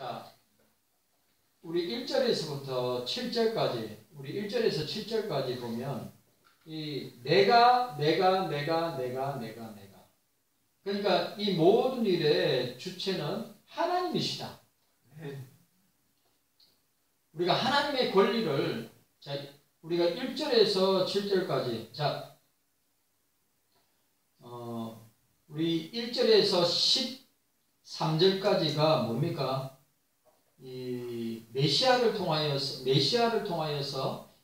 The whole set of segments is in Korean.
자, 우리 1절에서부터 7절까지, 우리 1절에서 7절까지 보면 이 내가. 그러니까 이 모든 일의 주체는 하나님이시다. 우리가 하나님의 권리를, 자, 우리가 1절에서 7절까지, 자, 우리 1절에서 13절까지가 뭡니까? 이 메시아를 통하여서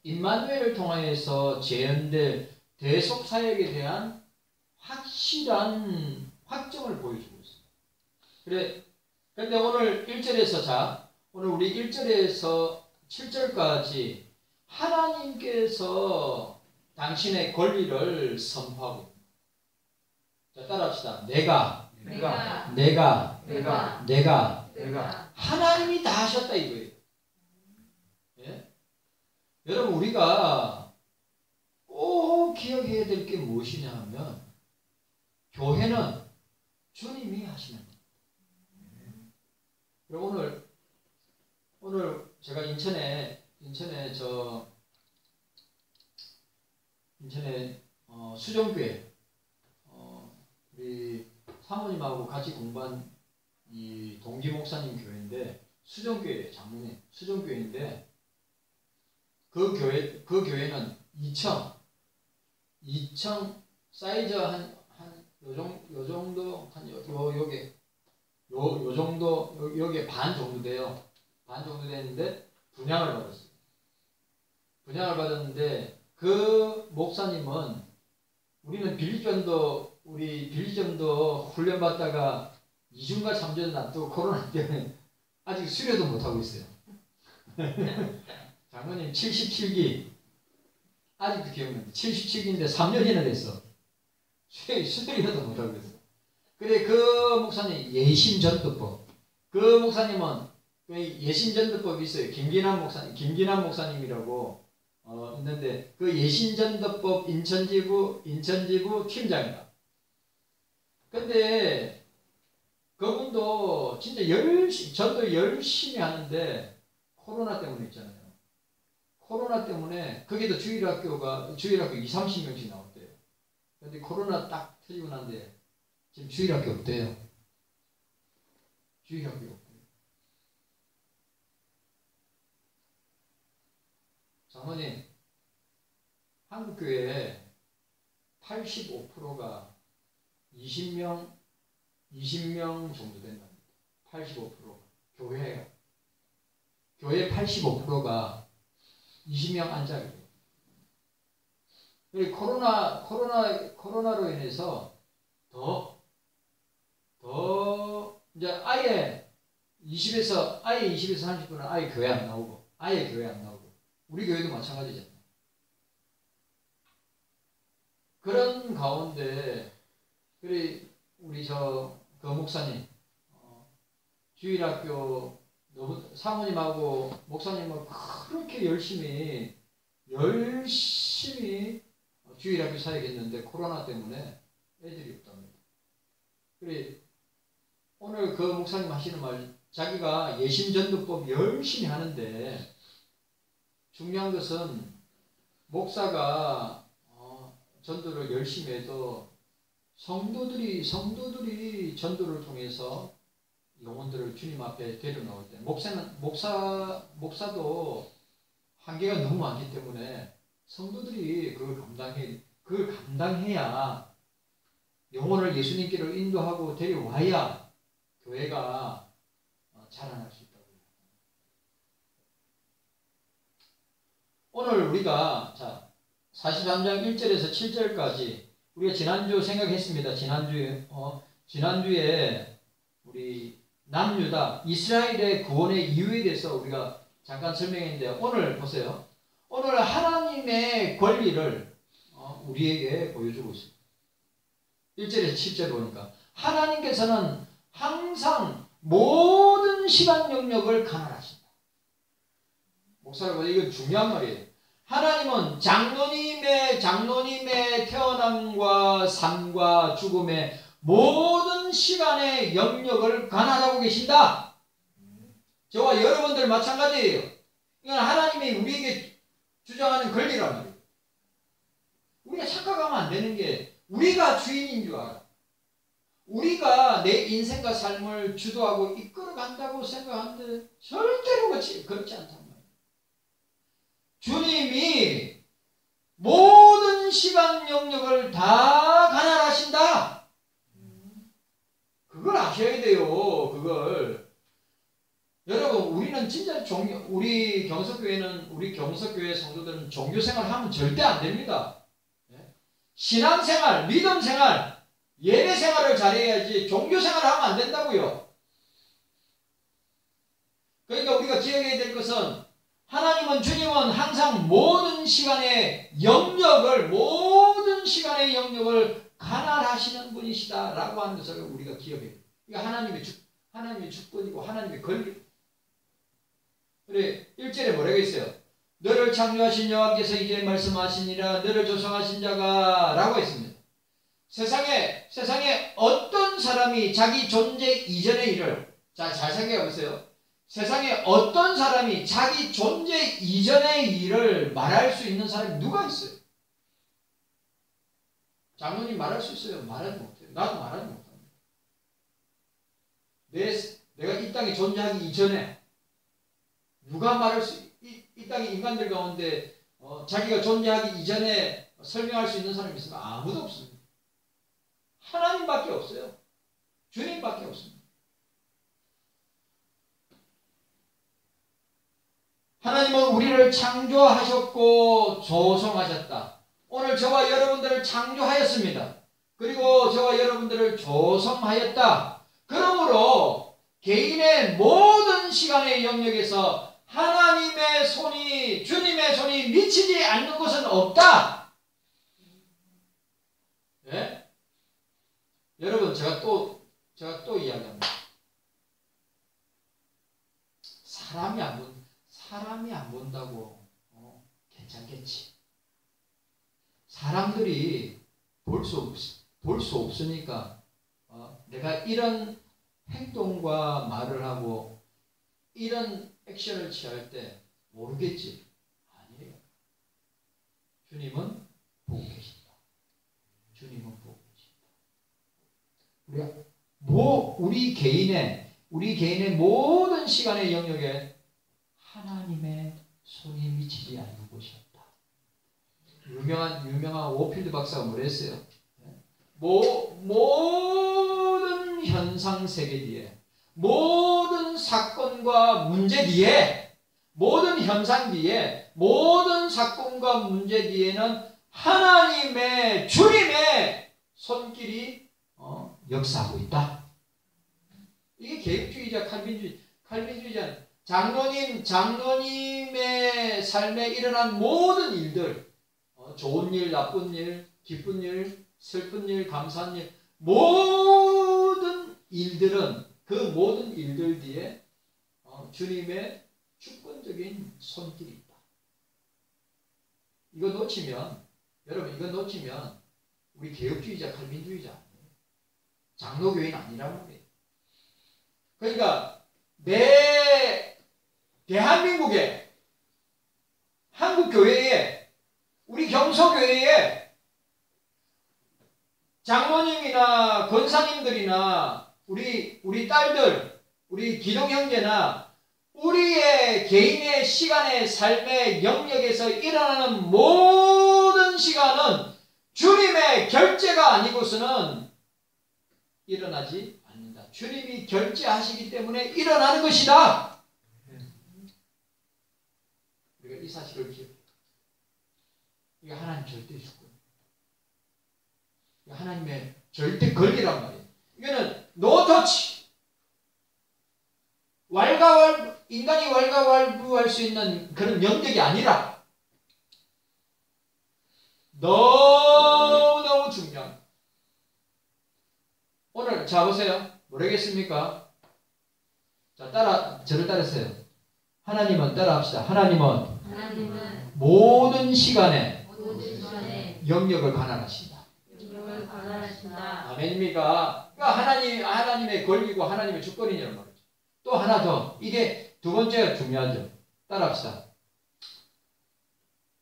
임마누엘을 통하여서 재현될 대속 사역에 대한 확실한 확정을 보여주고 있습니다. 그런데 오늘 1절에서, 자, 오늘 우리 1절에서 7절까지 하나님께서 당신의 권리를 선포하고 있습니다. 자, 따라합시다. 내가. 하나님이 다 하셨다 이거예요. 예? 여러분, 우리가 꼭 기억해야 될 게 무엇이냐 하면 교회는 주님이 하시는 거예요. 그리고 오늘 제가 인천에 수정교회 우리 사모님하고 같이 공부한 이 동기 목사님 교회인데, 수정교회 장로님 수정교회인데, 그 교회는 2층 사이즈 한 요 정도 여기에 반 정도 돼요. 반 정도 되는데 분양을 받았어요. 분양을 받았는데 그 목사님은 우리 빌리점도 훈련 받다가 2주인가 3주 놔두고 코로나 때문에 아직 수료도 못하고 있어요. 장로님 77기 아직도 기억납니다. 77기인데 3년이나 됐어. 수료도 못하고 있어. 그래, 그 목사님 예심전도법. 그 목사님은 예심전도법이 있어요. 김기남 목사님이라고 있는데, 그 예심전도법 인천지부 팀장이다. 근데 그분도 진짜 전도 열심히 하는데 코로나 때문에 있잖아요. 코로나 때문에 거기도 주일학교 20-30명씩 나왔대요. 근데 코로나 딱 터지고 난데 지금 주일학교 없대요. 주일학교 없대요. 장모님, 한국교회 85%가 20명 정도 된답니다. 85%가 교회예요. 교회 85%가 20명 안짝이에요. 코로나로 인해서 더 이제 아예 20에서 30분은 아예 교회 안 나오고, 우리 교회도 마찬가지잖아요. 그런 가운데 우리 그 목사님 주일학교 사모님하고 목사님은 그렇게 열심히 주일학교 사역했는데 코로나 때문에 애들이 없답니다. 그래, 오늘 그 목사님 하시는 말, 자기가 예심전도법 열심히 하는데 중요한 것은 목사가 전도를 열심히 해도 성도들이 전도를 통해서 영혼들을 주님 앞에 데려나올 때, 목사도 한계가 너무 많기 때문에 성도들이 그걸 감당해야 영혼을 예수님께로 인도하고 데려와야 교회가 자라날 수 있다고. 오늘 우리가 43장 1절에서 7절까지 우리가 지난주 생각했습니다. 지난주에 우리 남유다 이스라엘의 구원의 이유에 대해서 우리가 잠깐 설명했는데, 오늘 보세요. 오늘 하나님의 권리를 우리에게 보여주고 있습니다. 1절에서 7절 보니까 하나님께서는 항상 모든 시간 영역을 가늠하신다. 목사를 보세요. 이건 중요한 말이에요. 하나님은 장로님의 태어남과 삶과 죽음의 모든 시간의 영역을 관할하고 계신다. 저와 여러분들 마찬가지예요. 이건 하나님이 우리에게 주장하는 권리란 말이에요. 우리가 착각하면 안 되는 게 우리가 주인인 줄 알아. 우리가 내 인생과 삶을 주도하고 이끌어간다고 생각하는데 절대로 그렇지 않단 말이에요. 주님이 모든 시간 영역을 다 관할하신다. 그걸 아셔야 돼요. 그걸. 여러분, 우리는 진짜 우리 경석교회 성도들은 종교생활 하면 절대 안 됩니다. 신앙생활, 믿음생활, 예배생활을 잘해야지 종교생활을 하면 안 된다고요. 그러니까 우리가 기억해야 될 것은 주님은 항상 모든 시간의 영역을 관할하시는 분이시다라고 하는 것을 우리가 기억해야 돼요. 이게 하나님의 주권이고 하나님의 권리. 그래, 1절에 뭐라고 했어요? 너를 창조하신 여호와께서 이제 말씀하시니라 너를 조성하신 자가 라고 했습니다. 세상에 어떤 사람이 자기 존재 이전의 일을, 잘 생각해 보세요. 세상에 어떤 사람이 자기 존재 이전의 일을 말할 수 있는 사람이 누가 있어요? 장로님 말할 수 있어요? 말하지 못해요. 나도 말하지 못합니다. 내가 이 땅에 존재하기 이전에 누가 말할 이 땅의 인간들 가운데 자기가 존재하기 이전에 설명할 수 있는 사람이 있으면 아무도 없습니다. 하나님밖에 없어요. 주님밖에 없습니다. 하나님은 우리를 창조하셨고 조성하셨다. 오늘 저와 여러분들을 창조하였습니다. 그리고 저와 여러분들을 조성하였다. 그러므로 개인의 모든 시간의 영역에서 주님의 손이 미치지 않는 것은 없다. 네? 여러분, 제가 또 이야기합니다. 사람이 안 본다고 괜찮겠지. 사람들이 볼 수 없으니까 내가 이런 행동과 말을 하고 이런 액션을 취할 때 모르겠지. 아니에요. 주님은 보고 계신다. 주님은 보고 계신다. 우리 개인의 모든 시간의 영역에 하나님의 손이 미치지 않는 곳이 없다. 유명한 워필드 박사가 뭐랬어요? 모든 현상 세계 뒤에, 모든 사건과 문제 뒤에, 모든 현상 뒤에, 모든 사건과 문제 뒤에는 주님의 손길이 역사하고 있다. 이게 개혁주의자, 칼빈주의자, 장로님의 삶에 일어난 모든 일들, 좋은 일, 나쁜 일, 기쁜 일, 슬픈 일, 감사한 일, 모든 일들은 그 모든 일들 뒤에 주님의 주권적인 손길이 있다. 여러분 이거 놓치면 우리 개혁주의자, 칼빈주의자 아니에요. 장로교인 아니라는 거예요. 그러니까 대한민국에, 한국교회에, 우리 경서교회에 장로님이나 권사님들이나 우리 딸들, 우리 기독형제나 우리의 개인의 시간의 삶의 영역에서 일어나는 모든 시간은 주님의 결제가 아니고서는 일어나지 않는다. 주님이 결제하시기 때문에 일어나는 것이다. 우리가 이 사실을 기억해요. 이게 하나님 절대 주권. 하나님의 절대 권리란 말이에요. 이거는 노터치. 인간이 왈가왈부할 수 있는 그런 영역이 아니라 너무너무 중요한. 오늘 자 보세요. 모르겠습니까? 자, 저를 따르세요. 하나님은 따라합시다. 하나님은 모든 시간에 영역을 관할하신다. 아멘입니까? 그러니까 하나님의 권리고 하나님의 주권이냐는 말이죠. 또 하나 더, 이게 두 번째가 중요하죠. 따라합시다.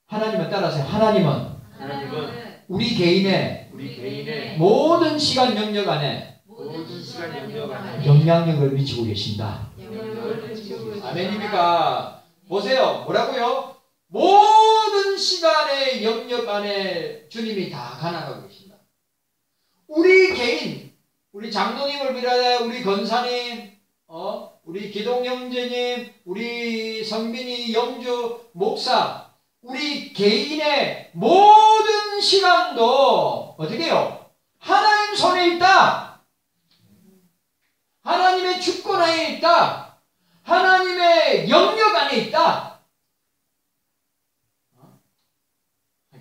하나님은 따라하세요. 하나님은 우리 개인의 모든 시간 영역 안에 영향력을 미치고 계신다. 아멘입니까? 보세요. 뭐라고요? 모든 시간의 영역 안에 주님이 다 관할하고 계신다. 우리 개인, 우리 장로님을 비롯해 우리 권사님, 우리 기동 형제님, 우리 성빈이 영주 목사, 우리 개인의 모든 시간도 어떻게 해요? 하나님 손에 있다. 하나님의 주권 안에 있다. 하나님의 영역 안에 있다.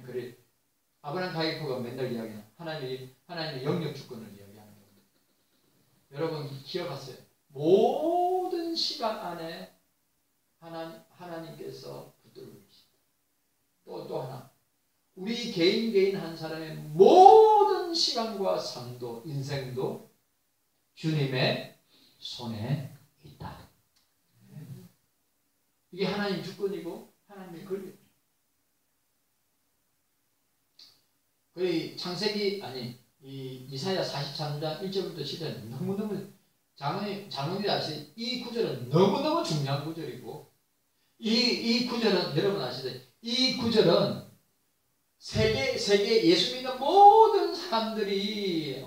그래. 아브라함 다이프가 맨날 이야기하는 하나님의 영역 주권을 이야기하는 겁니다. 여러분 기억하세요. 모든 시간 안에 하나님께서 붙들고 계십니다. 또 하나. 우리 개인 한 사람의 모든 시간과 삶도 인생도 주님의 손에 있다. 이게 하나님 주권이고 하나님의 권리입니다. 거의 창세기 이 이사야 43장 1절부터 10절 너무너무 장로님 아시죠? 이 구절은 너무너무 중요한 구절이고 이 구절은 여러분 아시죠? 이 구절은 세계 예수 믿는 모든 사람들이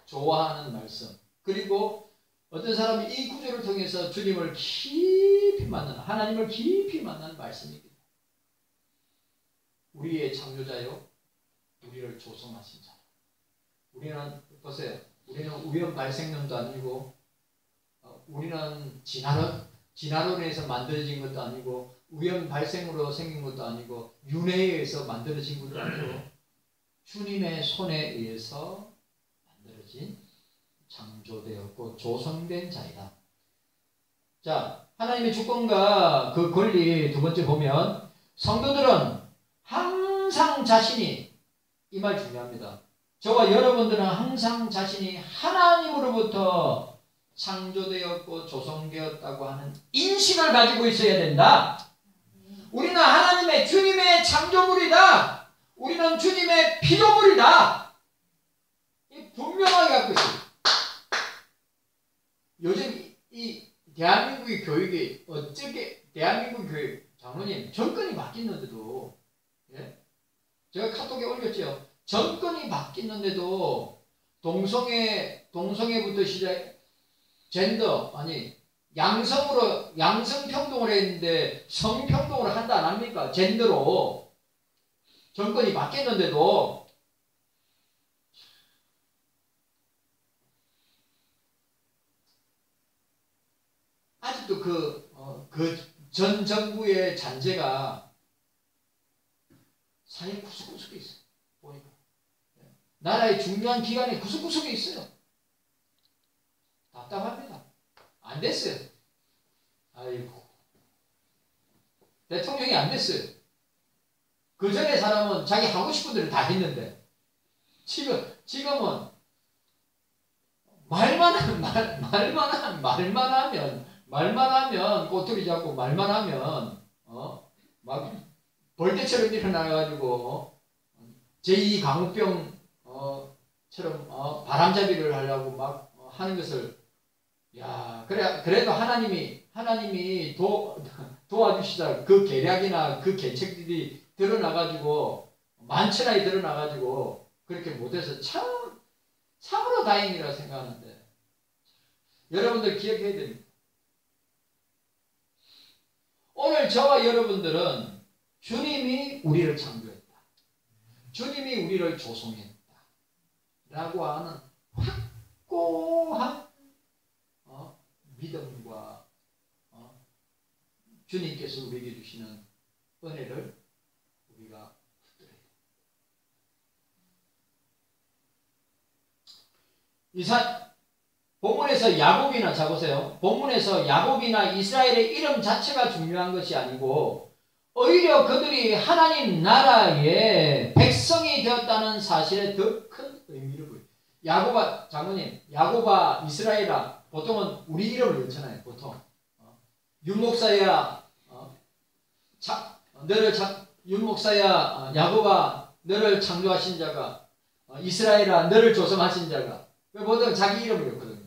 좋아하는 말씀. 그리고 어떤 사람이 이 구절을 통해서 주님을 깊이 만나는 하나님을 깊이 만나는 말씀입니다. 우리의 창조자요 우리를 조성하신 자. 우리는 보세요. 우리는 우연 발생론도 아니고 우리는 진화론에 의해서 만들어진 것도 아니고 우연 발생으로 생긴 것도 아니고 윤회에 의해서 만들어진 것도 아니고 주님의 손에 의해서 만들어진 창조되었고 조성된 자이다. 자, 하나님의 주권과 그 권리 두 번째 보면 성도들은 항상 자신이 이 말 중요합니다. 저와 여러분들은 항상 자신이 하나님으로부터 창조되었고 조성되었다고 하는 인식을 가지고 있어야 된다. 우리는 하나님의 주님의 창조물이다. 우리는 주님의 피조물이다. 분명하게 갖고 있어요. 요즘 이 대한민국의 교육이 어떻게 대한민국 교육 장로님 정권이 바뀌었는데도 제가 카톡에 올렸죠. 정권이 바뀌었는데도 동성애부터 시작 젠더 양성평등을 했는데 성평등을 한다 안 합니까? 젠더로 정권이 바뀌었는데도 아직도 그 전 정부의 잔재가 사회 구석구석에 있어요. 보니까 나라의 중요한 기관에 구석구석에 있어요. 답답합니다. 안 됐어요. 아이고 대통령이 안 됐어요. 그 전에 사람은 자기 하고 싶은 대로 다 했는데 지금은 말만 하면 꼬투리 잡고 말만 하면 막 벌떼처럼 일어나가지고 제2 강우병 처럼 바람잡이를 하려고 막 하는 것을 그래도 하나님이 도와주시다 그 계략이나 그 계책들이 드러나가지고 만천하에 드러나가지고 그렇게 못해서 참으로 다행이라 생각하는데 여러분들 기억해야 됩니다. 오늘 저와 여러분들은 주님이 우리를 창조했다. 주님이 우리를 조성했다. 라고 하는 확고한 믿음과 주님께서 우리에게 주시는 은혜를 우리가 붙들어야 됩니다. 본문에서 야곱이나 자보세요. 본문에서 야곱이나 이스라엘의 이름 자체가 중요한 것이 아니고 오히려 그들이 하나님 나라의 백성이 되었다는 사실에 더 큰 의미를 보여요. 장로님, 야곱아, 이스라엘아, 보통은 우리 이름을 넣잖아요. 보통 윤목사야, 윤목사야, 야곱아, 너를 창조하신 자가, 이스라엘아, 너를 조성하신 자가, 모든 자기 이름이었거든요.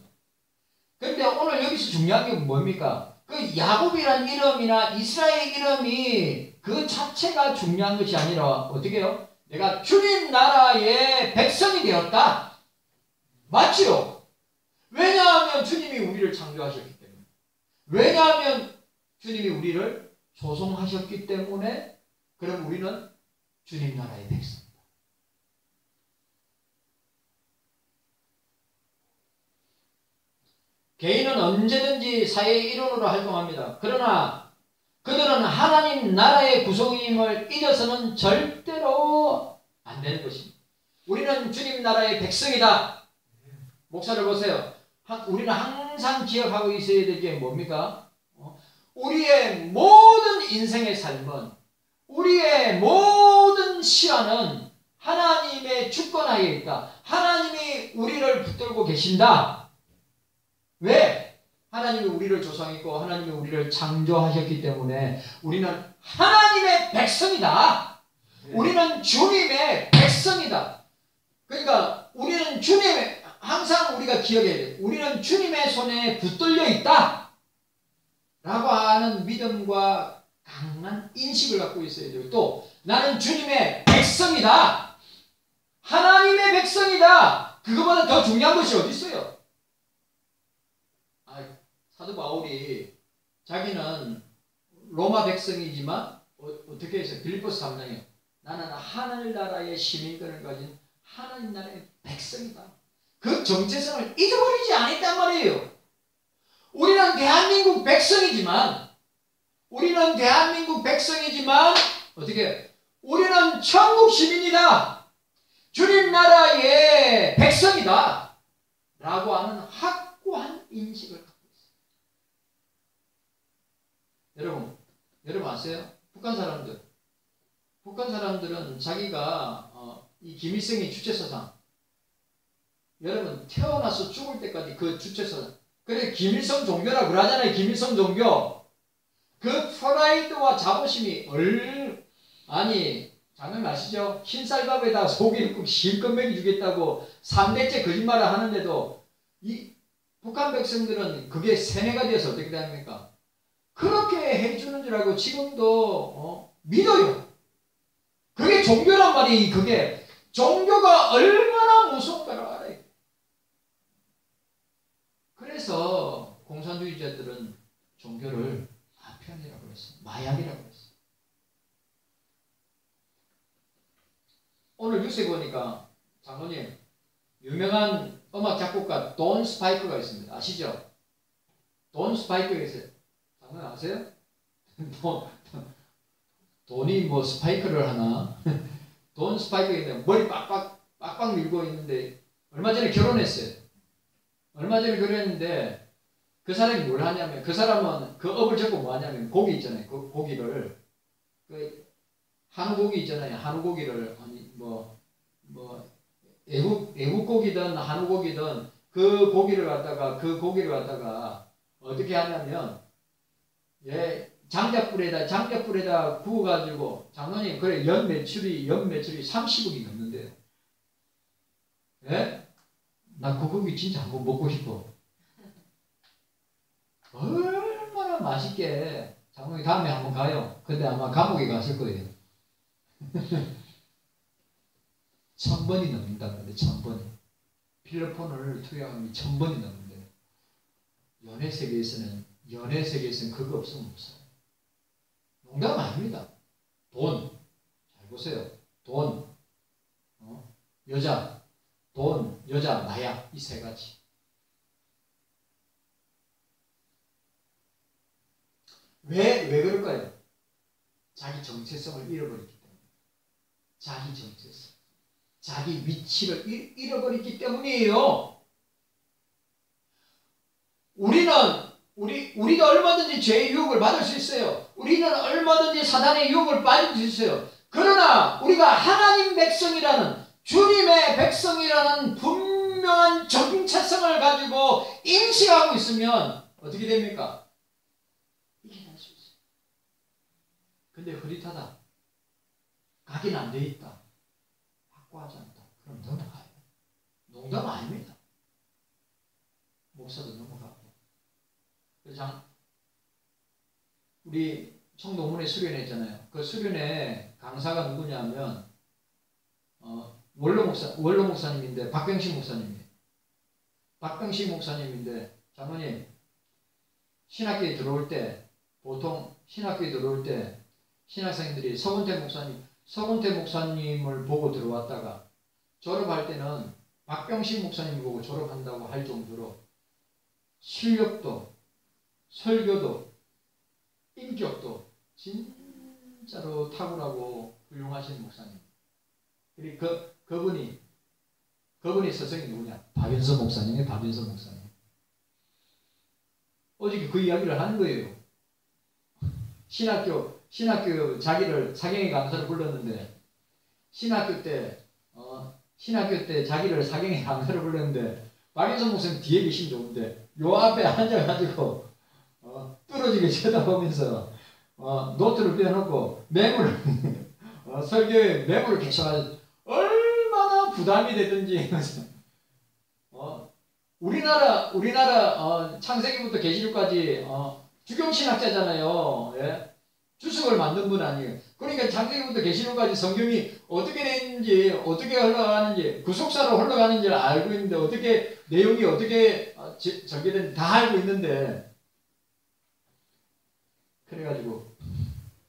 그런데 오늘 여기서 중요한 게 뭡니까? 그 야곱이란 이름이나 이스라엘 이름이 그 자체가 중요한 것이 아니라 어떻게 해요? 내가 주님 나라의 백성이 되었다. 맞지요? 왜냐하면 주님이 우리를 창조하셨기 때문에. 왜냐하면 주님이 우리를 조성하셨기 때문에. 그럼 우리는 주님 나라의 백성이다. 개인은 언제든지 사회의 일원으로 활동합니다. 그러나 그들은 하나님 나라의 구성임을 잊어서는 절대로 안 되는 것입니다. 우리는 주님 나라의 백성이다. 목사를 보세요. 우리는 항상 기억하고 있어야 될 게 뭡니까? 우리의 모든 인생의 삶은, 우리의 모든 시간은 하나님의 주권하에 있다. 하나님이 우리를 붙들고 계신다. 왜? 하나님이 우리를 조성했고 하나님이 우리를 창조하셨기 때문에 우리는 하나님의 백성이다. 우리는 주님의 백성이다. 그러니까 우리는 주님의, 항상 우리가 기억해야 돼요. 우리는 주님의 손에 붙들려 있다 라고 하는 믿음과 강한 인식을 갖고 있어야 돼요. 또 나는 주님의 백성이다. 하나님의 백성이다. 그거보다 더 중요한 것이 어디 있어요? 사도 바울이 자기는 로마 백성이지만 어떻게 해서 빌립보서 3장에 나는 하늘나라의 시민권을 가진 하나님 나라의 백성이다. 그 정체성을 잊어버리지 않았단 말이에요. 우리는 대한민국 백성이지만 어떻게 우리는 천국 시민이다. 주님 나라의 백성이다 라고 하는 확고한 인식을 갖고 있어요. 여러분 아세요? 북한 사람들은 자기가 이 김일성의 주체사상, 여러분 태어나서 죽을 때까지 그 주체사상, 그래 김일성 종교라고 그러잖아요. 김일성 종교. 그 프라이드와 자부심이 아니 장난 아시죠? 흰쌀밥에다 고기를 꼭 실컷 먹여주겠다고 3대째 거짓말을 하는데도 이 북한 백성들은 그게 세뇌가 되어서 어떻게 됩니까? 그렇게 해주는 줄 알고 지금도 믿어요. 그게 종교란 말이, 그게 종교가 얼마나 무서운가를 알아요. 그래서 공산주의자들은 종교를 아편이라고 했어요. 마약이라고 했어요. 오늘 뉴스에 보니까 장로님, 유명한 음악 작곡가 돈 스파이크가 있습니다. 아시죠? 돈 스파이크가 있어요. 장로님 아세요? 돈이 뭐 스파이크를 하나? 돈 스파이크가 있는데 머리 빡빡 밀고 있는데 얼마 전에 결혼했어요. 그 사람이 뭘 하냐면, 그 사람은 그 업을 접고 뭐 하냐면 고기 있잖아요. 그 고기를, 그 한우 고기 있잖아요. 한우 고기를 애국 고기든 한우 고기든 그 고기를 갖다가 어떻게 하냐면 장작불에다 구워가지고, 장로님 그래 연 매출이 30억이 넘는데요. 예? 나 그 고기 진짜 한번 먹고 싶어. 얼마나 맛있게. 장로님 다음에 한번 가요. 근데 아마 감옥에 갔을 거예요. 1000번이 넘는다는데 1000번이. 필로폰을 투여하면 1000번이 넘는데 연애 세계에서는 그거 없으면 없어요. 농담 아닙니다. 돈. 잘 보세요. 돈. 여자. 돈, 여자, 마약. 이 세 가지. 왜 그럴까요? 자기 정체성을 잃어버렸기 때문에. 자기 정체성. 자기 위치를 잃어버렸기 때문이에요. 우리도 얼마든지 죄의 유혹을 받을 수 있어요. 우리는 얼마든지 사단의 유혹을 받을 수 있어요. 그러나 우리가 하나님 백성이라는, 주님의 백성이라는 분명한 정체성을 가지고 인식하고 있으면 어떻게 됩니까? 이겨낼 수 있어요. 근데 흐릿하다. 각인 안 돼 있다. 확고하지 않다. 그럼 넘어가요. 농담 아닙니다. 목사도 넘어가고. 그래서 우리 청동문에 수련회 있잖아요. 그 수련회 강사가 누구냐면 원로 목사님인데 박병식 목사님이에요. 박병식 목사님인데 장로님 신학교에 들어올 때 보통 신학교에 들어올 때 신학생들이 서건태 목사님을 보고 들어왔다가 졸업할 때는 박병식 목사님 보고 졸업한다고 할 정도로 실력도 설교도 인격도 진짜로 탁월하고 훌륭하신 목사님. 그리고 그분이 스승이 누구냐? 박윤서 목사님이에요. 박윤서 목사님. 어저께 그 이야기를 하는 거예요. 신학교 자기를 사경의 강사를 불렀는데 신학교 때 자기를 사경의 강사를 불렀는데 박윤서 목사님 뒤에 계시면 좋은데 요 앞에 앉아가지고 뚫어지게 쳐다보면서 노트를 빼놓고 메모를 설교에 메모를 계속 하죠. 얼마나 부담이 되든지 우리나라 창세기부터 계시록까지 주경신학자잖아요. 예? 주석을 만든 분 아니에요. 그러니까 창세기부터 계시록까지 성경이 어떻게 되는지 어떻게 흘러가는지 구속사로 흘러가는지를 알고 있는데 어떻게 내용이 어떻게 전개되는지 다 알고 있는데 그래가지고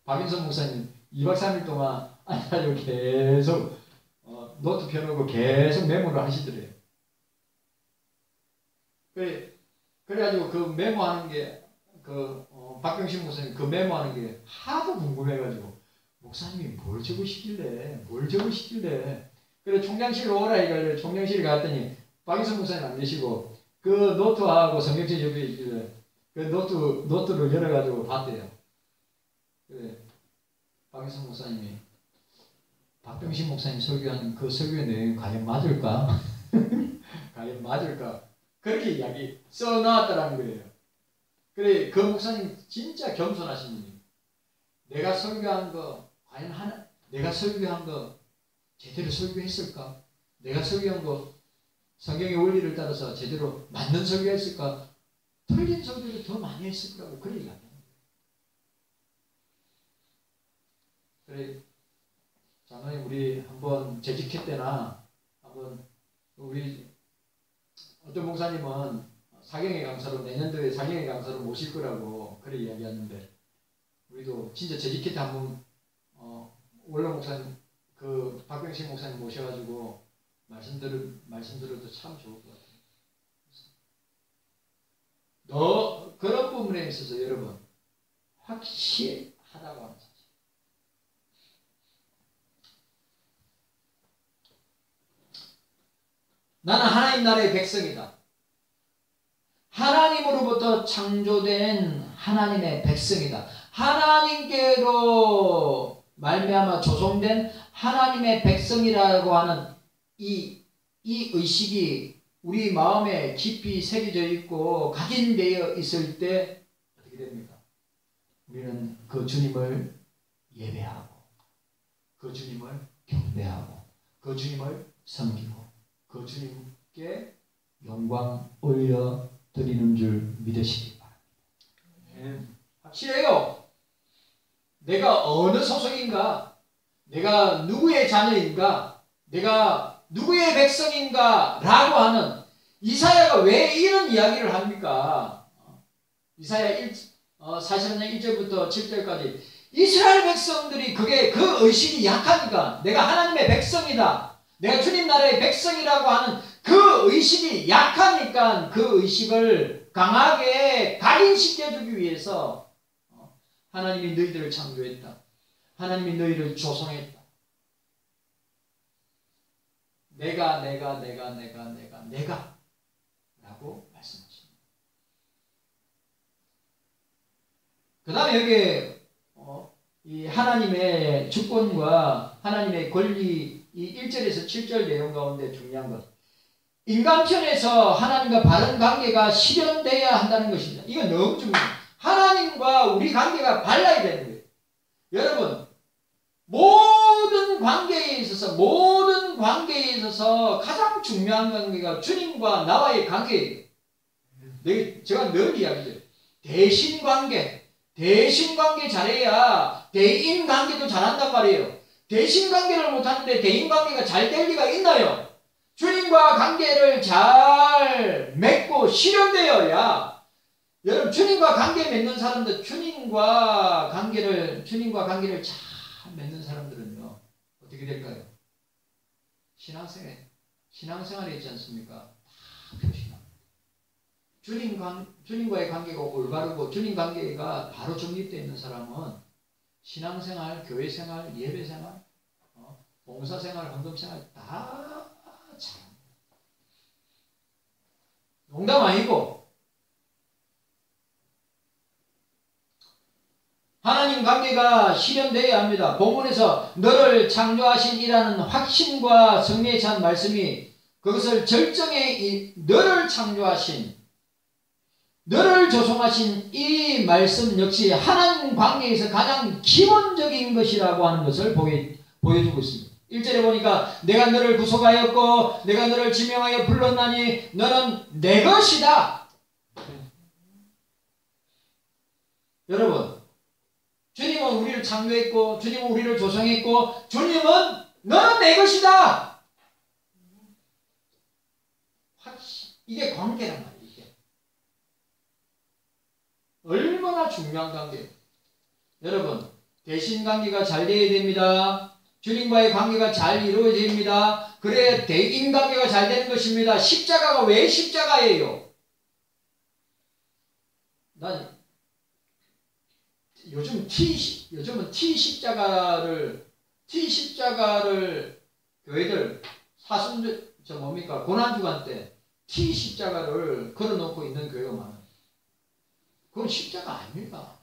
박인선 목사님 2박 3일 동안 앉아가지고 계속 노트 펴놓고 계속 메모를 하시더래요. 그래가지고 그 메모하는 게 박병식 목사님 그 메모하는 게 하도 궁금해가지고 목사님이 뭘 적으시길래 그래 총장실로 오라 이걸 총장실에 갔더니 박인선 목사님 안 계시고 그 노트하고 성경책 옆에 있길래 그 노트를 열어가지고 봤대요. 그래 박인선 목사님이 박병식 목사님 설교하는 그 설교의 내용이 과연 맞을까? 과연 맞을까? 그렇게 이야기 써놨다라는 거예요. 그래 그 목사님 진짜 겸손하신 분이에요. 내가 설교한 거 과연 내가 설교한 거 제대로 설교했을까? 내가 설교한 거 성경의 원리를 따라서 제대로 맞는 설교했을까? 틀린 설교를 더 많이 했을 거라고 그런 얘기 합니다. 그래 장로님 우리 한번 재직회 때나 한번 우리 어떤 목사님은 사경의 강사로 내년도에 사경의 강사로 모실 거라고 그래 이야기하는데 우리도 진짜 재직회 때 한번 원로 목사님 그 박병식 목사님 모셔가지고 말씀 들어도 참 좋을 것 같아요. 그런 부분에 있어서 여러분 확실하다고 하는 사실. 나는 하나님 나라의 백성이다. 하나님으로부터 창조된 하나님의 백성이다. 하나님께로 말미암아 조성된 하나님의 백성이라고 하는 이 의식이 우리 마음에 깊이 새겨져 있고 각인되어 있을 때 어떻게 됩니까? 우리는 그 주님을 예배하고 그 주님을 경배하고 그 주님을 섬기고 그 주님께 영광 올려드리는 줄 믿으시기 바랍니다. 확실해요. 내가 어느 소속인가? 내가 누구의 자녀인가? 내가 누구의 백성인가? 라고 하는 이사야가 왜 이런 이야기를 합니까? 이사야 43장 1절부터 7절까지 이스라엘 백성들이 그 의식이 약하니까 내가 하나님의 백성이다. 내가 주님 나라의 백성이라고 하는 그 의식이 약하니까 그 의식을 강하게 각인시켜주기 위해서 하나님이 너희들을 창조했다. 하나님이 너희를 조성했다. 내가 라고 말씀하십니다. 그 다음에 여기에 이 하나님의 주권과 하나님의 권리 이 1절에서 7절 내용 가운데 중요한 것. 인간 편에서 하나님과 바른 관계가 실현되어야 한다는 것입니다. 이건 너무 중요해요. 하나님과 우리 관계가 발라야 되는 거예요. 여러분, 모든 관계에 있어서 가장 중요한 관계가 주님과 나와의 관계예요. 제가 늘 이야기해요. 대신관계 잘해야 대인관계도 잘한단 말이에요. 대신관계를 못하는데 대인관계가 잘 될 리가 있나요? 주님과 관계를 잘 맺고 실현되어야, 여러분, 주님과 관계 맺는 사람들, 주님과 관계를 잘 맺는 사람들은요, 어떻게 될까요? 신앙생활에 있지 않습니까? 다 표시나. 주님과의 관계가 올바르고 주님 관계가 바로 정립되어 있는 사람은 신앙생활, 교회생활, 예배생활, 봉사생활, 헌금생활 다 잘합니다. 농담 아니고, 하나님 관계가 실현되어야 합니다. 본문에서 너를 창조하신 이라는 확신과 성리에 찬 말씀이, 그것을 절정의 너를 창조하신, 너를 조성하신 이 말씀 역시 하나님 관계에서 가장 기본적인 것이라고 하는 것을 보여주고 있습니다. 1절에 보니까 내가 너를 구속하였고 내가 너를 지명하여 불렀나니 너는 내 것이다. 여러분, 주님은 우리를 창조했고 주님은 우리를 조성했고 주님은 너는 내 것이다. 이게 관계란 말이에요. 얼마나 중요한 관계예요. 여러분, 대신관계가 잘 되어야 됩니다. 주님과의 관계가 잘 이루어져야 됩니다. 그래야 대인관계가 잘 되는 것입니다. 십자가가 왜 십자가예요? 요즘은 T 십자가를 교회들 고난주간 때 T 십자가를 걸어놓고 있는 교회가 많아요. 그건 십자가 아닙니다.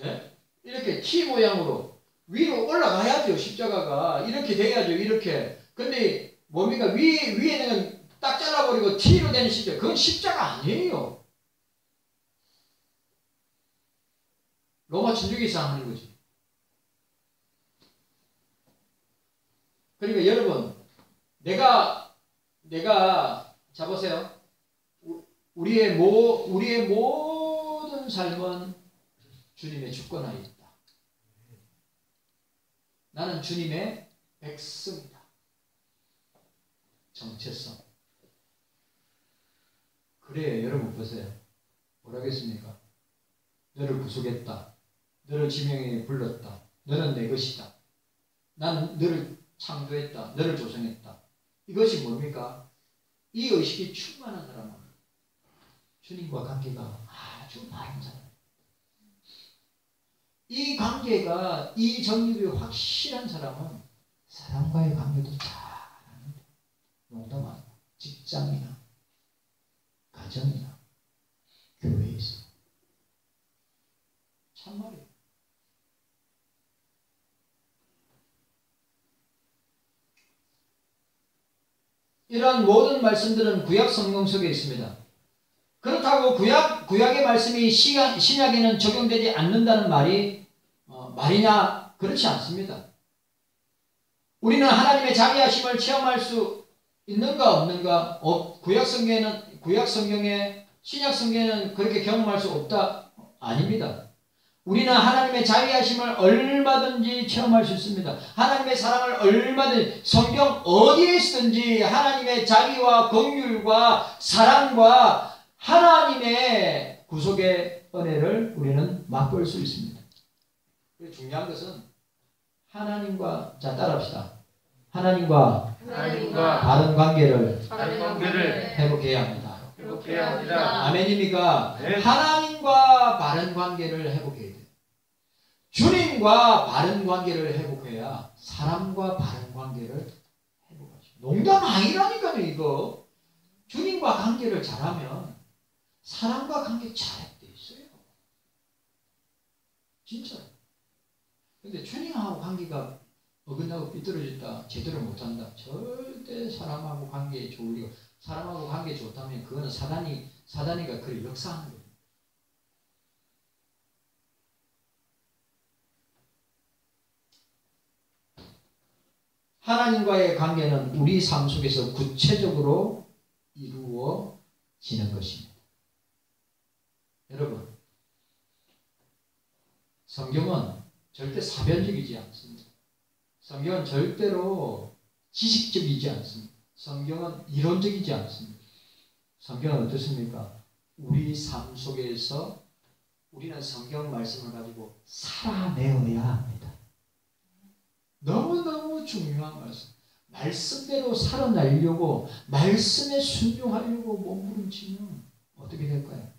예? 이렇게 T 모양으로 위로 올라가야죠. 십자가가 이렇게 돼야죠. 이렇게. 근데 뭡니까? 위에는 딱 잘라버리고 T로 되는 십자가, 그건 십자가 아니에요. 로마 천주교에서 하는 거지. 그러니까 여러분, 내가 자 보세요. 우리의 모든 삶은 주님의 주권하에 있다. 나는 주님의 백성이다. 정체성. 그래요. 여러분 보세요. 뭐라고 했습니까? 너를 구속했다. 너를 지명해 불렀다. 너는 내 것이다. 나는 너를 창조했다. 너를 조성했다. 이것이 뭡니까? 이 의식이 충만한 사람은 주님과 관계가 아주 바른 사람. 이 관계가, 이 정립이 확실한 사람은 사람과의 관계도 잘합니다. 농담 아니고 직장이나 가정이나 교회에서. 참말이에요. 이러한 모든 말씀들은 구약 성경 속에 있습니다. 그렇다고 구약의 말씀이 신약에는 적용되지 않는다는 말이냐? 그렇지 않습니다. 우리는 하나님의 자비하심을 체험할 수 있는가 없는가? 구약 성경에 신약 성경에는 그렇게 경험할 수 없다? 아닙니다. 우리는 하나님의 자비하심을 얼마든지 체험할 수 있습니다. 하나님의 사랑을 얼마든지, 성경 어디에 있든지 하나님의 자비와 긍휼과 사랑과 하나님의 구속의 은혜를 우리는 맛볼 수 있습니다. 중요한 것은 하나님과, 자 따라합시다. 하나님과 바른 관계를 회복해야 합니다. 아멘입니까? 네. 하나님과 바른 관계를 회복해야 돼요. 주님과 바른 관계를 회복해야 사람과 바른 관계를 회복하죠. 농담 아니라니까요. 이거 주님과 관계를 잘하면 사람과 관계 잘할 때 있어요. 진짜. 근데 주님하고 관계가 어긋나고 삐뚤어졌다, 제대로 못한다, 절대 사람하고 관계 좋으리고, 사람하고 관계 좋다면 그거는 사단이가 그를 역사하는 거예요. 하나님과의 관계는 우리 삶 속에서 구체적으로 이루어지는 것입니다. 여러분, 성경은 절대 사변적이지 않습니다. 성경은 절대로 지식적이지 않습니다. 성경은 이론적이지 않습니다. 성경은 어떻습니까? 우리 삶 속에서 우리는 성경 말씀을 가지고 살아내어야 합니다. 너무너무 중요한 말씀. 말씀대로 살아내려고, 말씀에 순종하려고 몸부림치면 어떻게 될까요?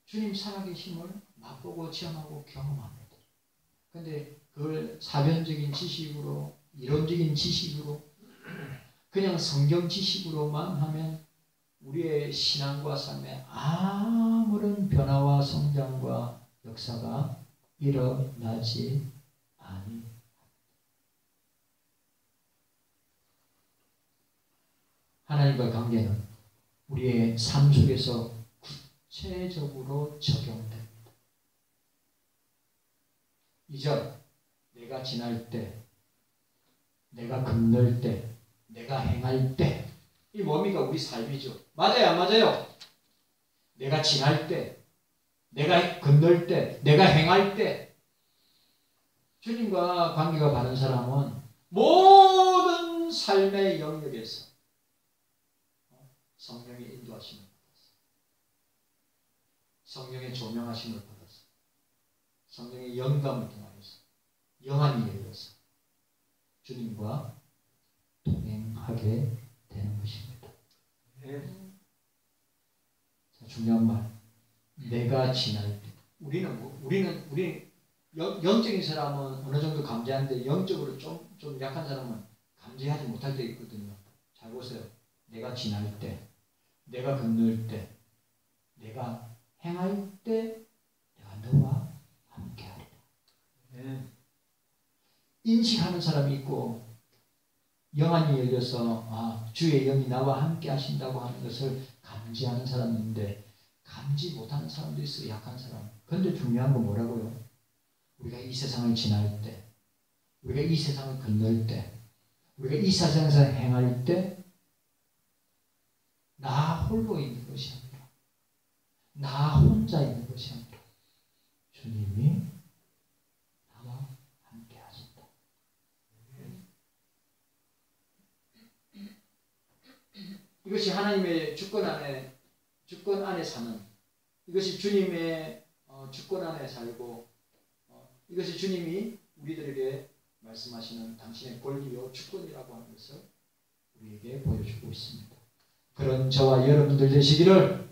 주님 살아계심을 맛보고 체험하고 경험합니다. 그런데 그걸 사변적인 지식으로, 이론적인 지식으로, 그냥 성경 지식으로만 하면 우리의 신앙과 삶에 아무런 변화와 성장과 역사가 일어나지 아니. 하나님과 관계는 우리의 삶 속에서 구체적으로 적용됩니다. 2절, 내가 지날 때, 내가 건널 때, 내가 행할 때, 이 뭡니까? 우리 삶이죠. 맞아요, 안 맞아요? 내가 지날 때, 내가 건널 때, 내가 행할 때, 주님과 관계가 바른 사람은 모든 삶의 영역에서 성령의 인도하심을 받았어. 성령의 조명하심을 받았어. 성령의 영감을 통하여서 영안이 열려서 주님과 동행하게 되는 것입니다. 자, 중요한 말. 내가 지날 때. 우리는 영적인 사람은 어느 정도 감지하는데 영적으로 좀 약한 사람은 감지하지 못할 때 있거든요. 잘 보세요. 내가 지날 때, 내가 건널 때, 내가 행할 때, 내가 너와 함께하리라. 인식하는 사람이 있고 영안이 열려서 주의 영이 나와 함께 하신다고 하는 것을 감지하는 사람이 있는데 감지 못하는 사람도 있어요. 약한 사람. 그런데 중요한 건 뭐라고요? 우리가 이 세상을 지날 때, 우리가 이 세상을 건널 때, 우리가 이 세상에서 행할 때 나 홀로 있는 것이 아니라, 나 혼자 있는 것이 아니라 주님이 나와 함께 하신다. 이것이 하나님의 주권 안에 사는, 이것이 주님의 주권 안에 살고, 이것이 주님이 우리들에게 말씀하시는 당신의 권리요 주권이라고 하는 것을 우리에게 보여주고 있습니다. 그런 저와 여러분들 되시기를